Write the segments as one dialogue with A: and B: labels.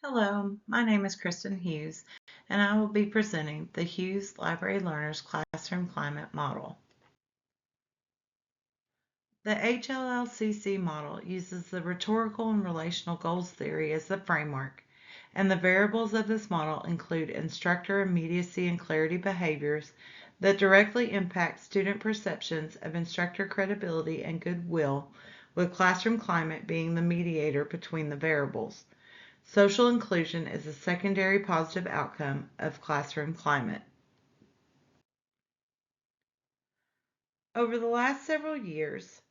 A: Hello, my name is Kristen Hughes, and I will be presenting the Hughes Library Learners Classroom Climate Model. The HLLCC model uses the rhetorical and relational goals theory as the framework, and the variables of this model include instructor immediacy and clarity behaviors that directly impact student perceptions of instructor credibility and goodwill, with classroom climate being the mediator between the variables. Social inclusion is a secondary positive outcome of classroom climate. Over the last several years,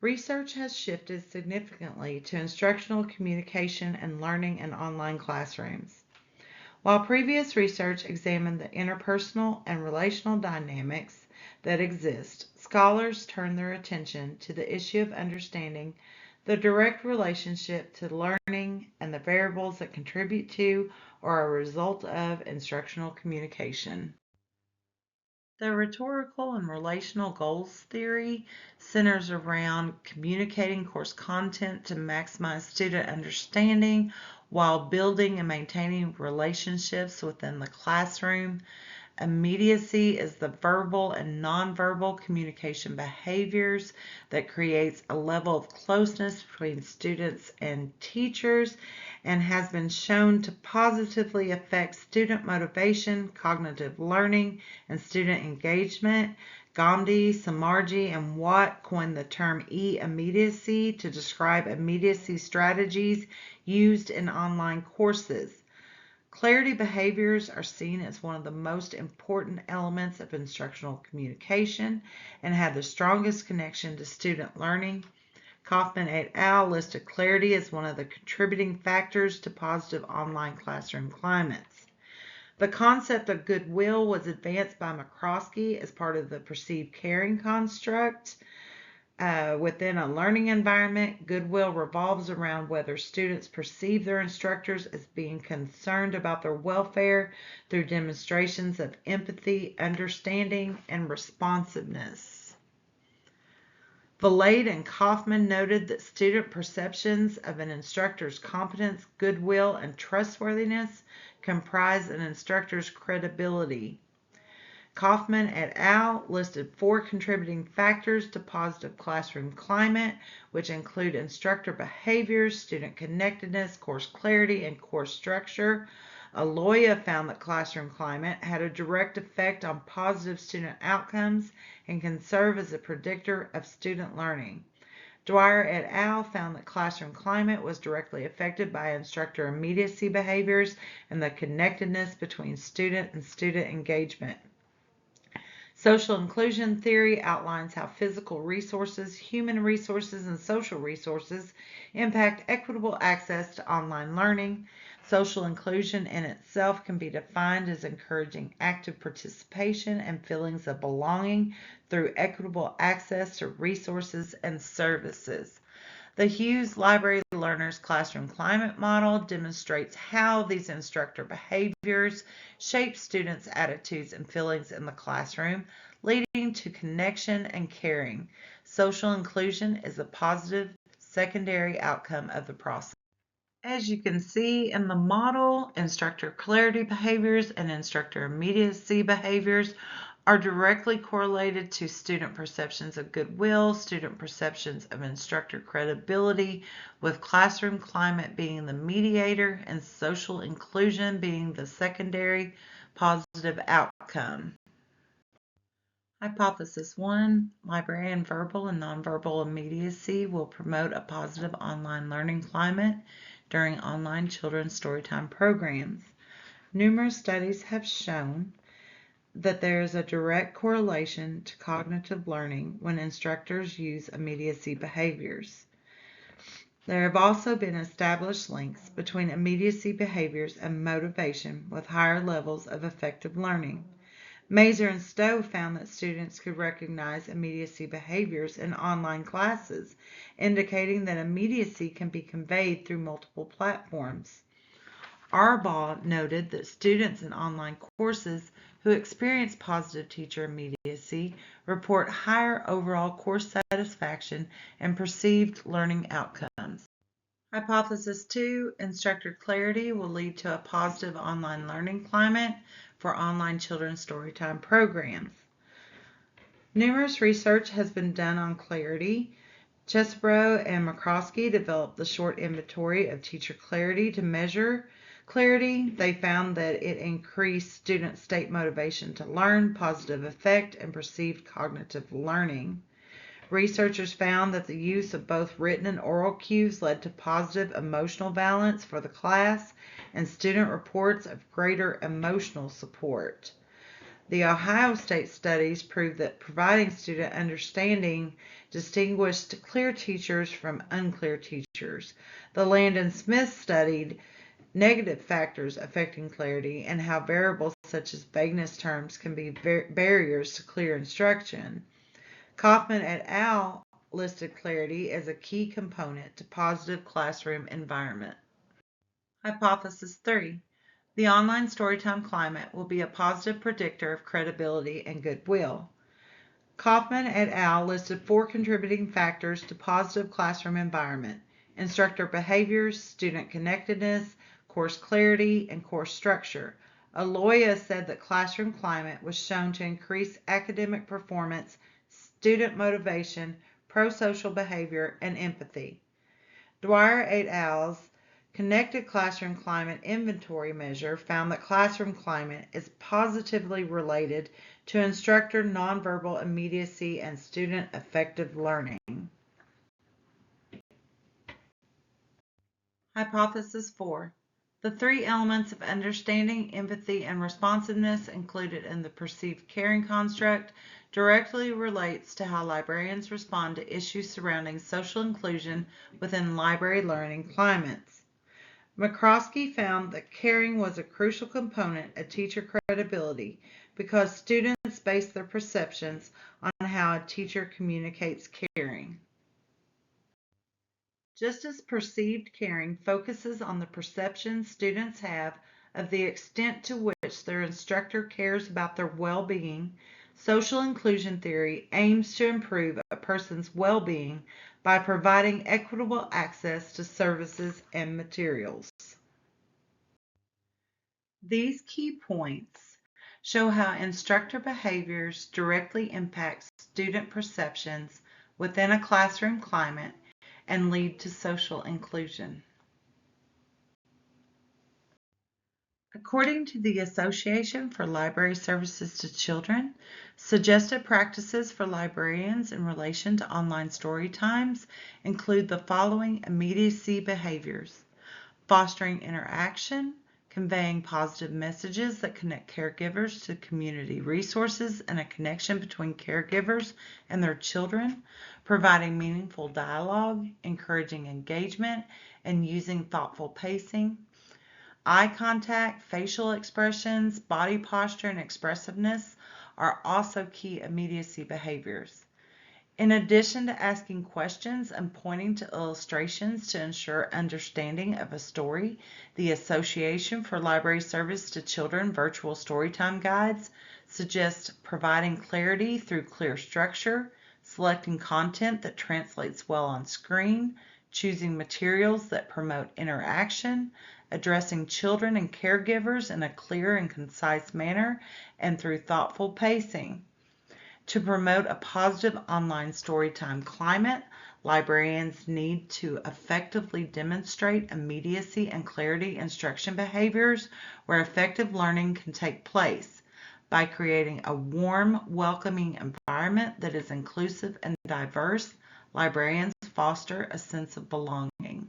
A: research has shifted significantly to instructional communication and learning in online classrooms. While previous research examined the interpersonal and relational dynamics that exist, scholars turn their attention to the issue of understanding the direct relationship to learning and the variables that contribute to or are a result of instructional communication. The rhetorical and relational goals theory centers around communicating course content to maximize student understanding while building and maintaining relationships within the classroom. Immediacy is the verbal and nonverbal communication behaviors that creates a level of closeness between students and teachers and has been shown to positively affect student motivation, cognitive learning, and student engagement. Gandhi, Samarji, and Watt coined the term e-immediacy to describe immediacy strategies used in online courses. Clarity behaviors are seen as one of the most important elements of instructional communication and have the strongest connection to student learning. Kaufman et al. Listed clarity as one of the contributing factors to positive online classroom climates. The concept of goodwill was advanced by McCroskey as part of the perceived caring construct. Within a learning environment, goodwill revolves around whether students perceive their instructors as being concerned about their welfare through demonstrations of empathy, understanding, and responsiveness. Valade and Kaufman noted that student perceptions of an instructor's competence, goodwill, and trustworthiness comprise an instructor's credibility. Kaufman et al. Listed 4 contributing factors to positive classroom climate, which include instructor behaviors, student connectedness, course clarity, and course structure. Aloya found that classroom climate had a direct effect on positive student outcomes and can serve as a predictor of student learning. Dwyer et al. Found that classroom climate was directly affected by instructor immediacy behaviors and the connectedness between student and student engagement. Social inclusion theory outlines how physical resources, human resources, and social resources impact equitable access to online learning. Social inclusion in itself can be defined as encouraging active participation and feelings of belonging through equitable access to resources and services. The Hughes Library Learners Classroom Climate Model demonstrates how these instructor behaviors shape students' attitudes and feelings in the classroom, leading to connection and caring. Social inclusion is a positive secondary outcome of the process. As you can see in the model, instructor clarity behaviors and instructor immediacy behaviors are directly correlated to student perceptions of goodwill, student perceptions of instructor credibility, with classroom climate being the mediator and social inclusion being the secondary positive outcome. Hypothesis 1, librarian verbal and nonverbal immediacy will promote a positive online learning climate during online children's storytime programs. Numerous studies have shown that there is a direct correlation to cognitive learning when instructors use immediacy behaviors. There have also been established links between immediacy behaviors and motivation with higher levels of effective learning. Mazur and Stowe found that students could recognize immediacy behaviors in online classes, indicating that immediacy can be conveyed through multiple platforms. Arbaugh noted that students in online courses who experience positive teacher immediacy report higher overall course satisfaction and perceived learning outcomes. Hypothesis 2, instructor clarity will lead to a positive online learning climate for online children's storytime programs. Numerous research has been done on clarity. Chesebro and McCroskey developed the short inventory of teacher clarity to measure clarity. They found that it increased student state motivation to learn, positive effect, and perceived cognitive learning. Researchers found that the use of both written and oral cues led to positive emotional balance for the class and student reports of greater emotional support. The Ohio State studies proved that providing student understanding distinguished clear teachers from unclear teachers. The Landon Smith studied negative factors affecting clarity and how variables such as vagueness terms can be barriers to clear instruction. Kaufman et al. Listed clarity as a key component to positive classroom environment. Hypothesis 3. The online storytime climate will be a positive predictor of credibility and goodwill. Kaufman et al. Listed 4 contributing factors to positive classroom environment: instructor behaviors, student connectedness, course clarity, and course structure. Aloya said that classroom climate was shown to increase academic performance, student motivation, pro-social behavior, and empathy. Dwyer et al.'s Connected Classroom Climate Inventory measure found that classroom climate is positively related to instructor nonverbal immediacy and student effective learning. Hypothesis 4. The 3 elements of understanding, empathy, and responsiveness included in the perceived caring construct directly relates to how librarians respond to issues surrounding social inclusion within library learning climates. McCroskey found that caring was a crucial component of teacher credibility because students base their perceptions on how a teacher communicates caring. Just as perceived caring focuses on the perception students have of the extent to which their instructor cares about their well-being, social inclusion theory aims to improve a person's well-being by providing equitable access to services and materials. These key points show how instructor behaviors directly impact student perceptions within a classroom climate and lead to social inclusion. According to the Association for Library Services to Children, suggested practices for librarians in relation to online story times include the following immediacy behaviors: fostering interaction, conveying positive messages that connect caregivers to community resources and a connection between caregivers and their children, providing meaningful dialogue, encouraging engagement, and using thoughtful pacing. Eye contact, facial expressions, body posture, and expressiveness are also key immediacy behaviors. In addition to asking questions and pointing to illustrations to ensure understanding of a story, the Association for Library Service to Children virtual storytime guides suggest providing clarity through clear structure, selecting content that translates well on screen, choosing materials that promote interaction, addressing children and caregivers in a clear and concise manner, and through thoughtful pacing. To promote a positive online storytime climate, librarians need to effectively demonstrate immediacy and clarity instruction behaviors where effective learning can take place. By creating a warm, welcoming environment that is inclusive and diverse, librarians foster a sense of belonging.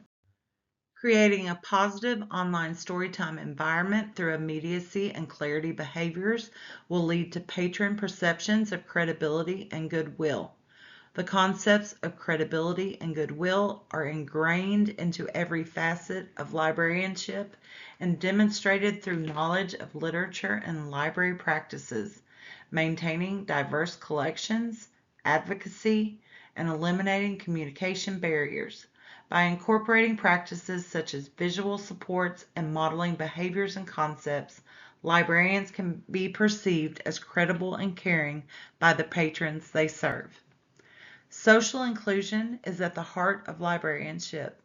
A: Creating a positive online storytime environment through immediacy and clarity behaviors will lead to patron perceptions of credibility and goodwill. The concepts of credibility and goodwill are ingrained into every facet of librarianship and demonstrated through knowledge of literature and library practices, maintaining diverse collections, advocacy, and eliminating communication barriers. By incorporating practices such as visual supports and modeling behaviors and concepts, librarians can be perceived as credible and caring by the patrons they serve. Social inclusion is at the heart of librarianship.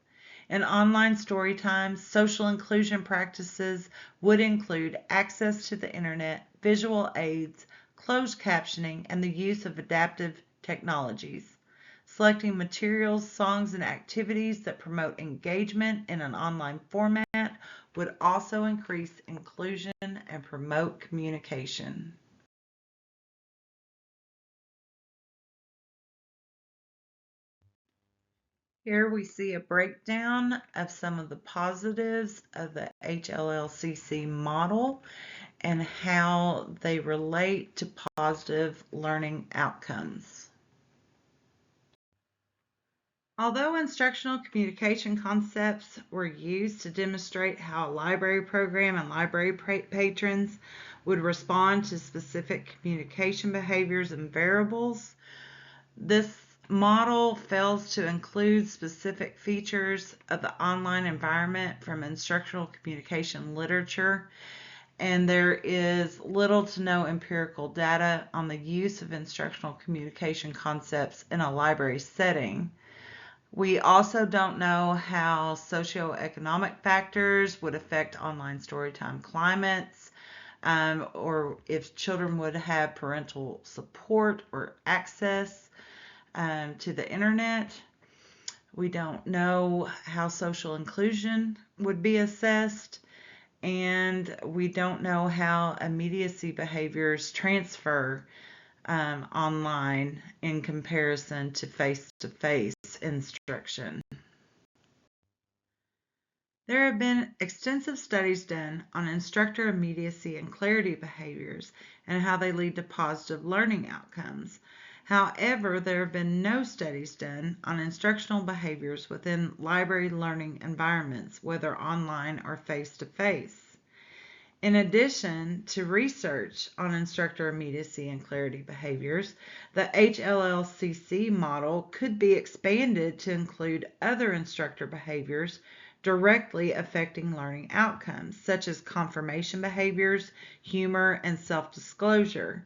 A: In online story times, social inclusion practices would include access to the internet, visual aids, closed captioning, and the use of adaptive technologies. Selecting materials, songs, and activities that promote engagement in an online format would also increase inclusion and promote communication. Here we see a breakdown of some of the positives of the HLLCC model and how they relate to positive learning outcomes. Although instructional communication concepts were used to demonstrate how a library program and library patrons would respond to specific communication behaviors and variables, this model fails to include specific features of the online environment from instructional communication literature, and there is little to no empirical data on the use of instructional communication concepts in a library setting. We also don't know how socioeconomic factors would affect online storytime climates, or if children would have parental support or access to the internet. We don't know how social inclusion would be assessed, and we don't know how immediacy behaviors transfer online in comparison to face-to-face instruction. There have been extensive studies done on instructor immediacy and clarity behaviors and how they lead to positive learning outcomes. However, there have been no studies done on instructional behaviors within library learning environments, whether online or face-to-face. In addition to research on instructor immediacy and clarity behaviors, the HLLCC model could be expanded to include other instructor behaviors directly affecting learning outcomes, such as confirmation behaviors, humor, and self-disclosure.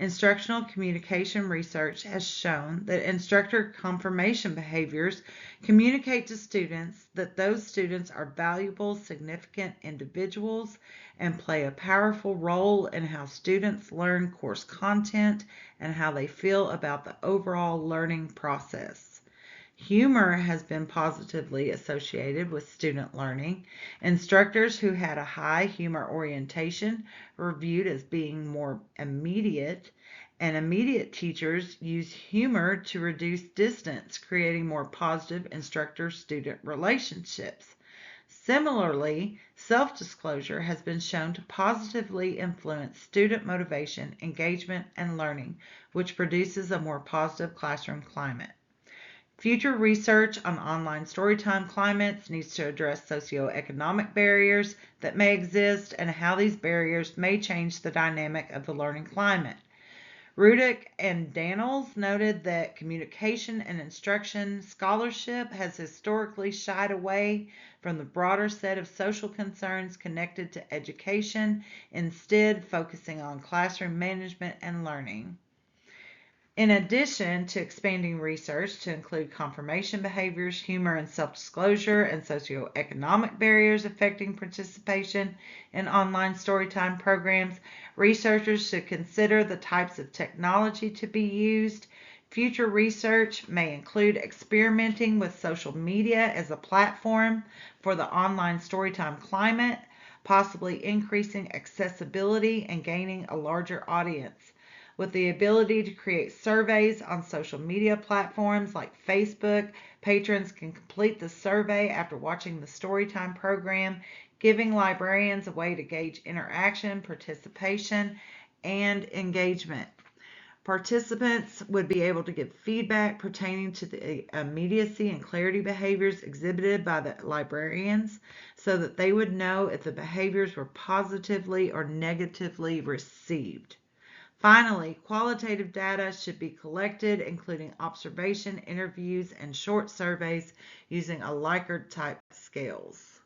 A: Instructional communication research has shown that instructor confirmation behaviors communicate to students that those students are valuable, significant individuals and play a powerful role in how students learn course content and how they feel about the overall learning process. Humor has been positively associated with student learning. Instructors who had a high humor orientation were viewed as being more immediate, and immediate teachers use humor to reduce distance, creating more positive instructor-student relationships. Similarly, self-disclosure has been shown to positively influence student motivation, engagement, and learning, which produces a more positive classroom climate. Future research on online storytime climates needs to address socioeconomic barriers that may exist and how these barriers may change the dynamic of the learning climate. Rudick and Daniels noted that communication and instruction scholarship has historically shied away from the broader set of social concerns connected to education, instead focusing on classroom management and learning. In addition to expanding research to include confirmation behaviors, humor and self-disclosure, and socioeconomic barriers affecting participation in online storytime programs, researchers should consider the types of technology to be used. Future research may include experimenting with social media as a platform for the online storytime climate, possibly increasing accessibility and gaining a larger audience. With the ability to create surveys on social media platforms like Facebook, patrons can complete the survey after watching the Storytime program, giving librarians a way to gauge interaction, participation, and engagement. Participants would be able to give feedback pertaining to the immediacy and clarity behaviors exhibited by the librarians so that they would know if the behaviors were positively or negatively received. Finally, qualitative data should be collected, including observation, interviews, and short surveys using a Likert type scales.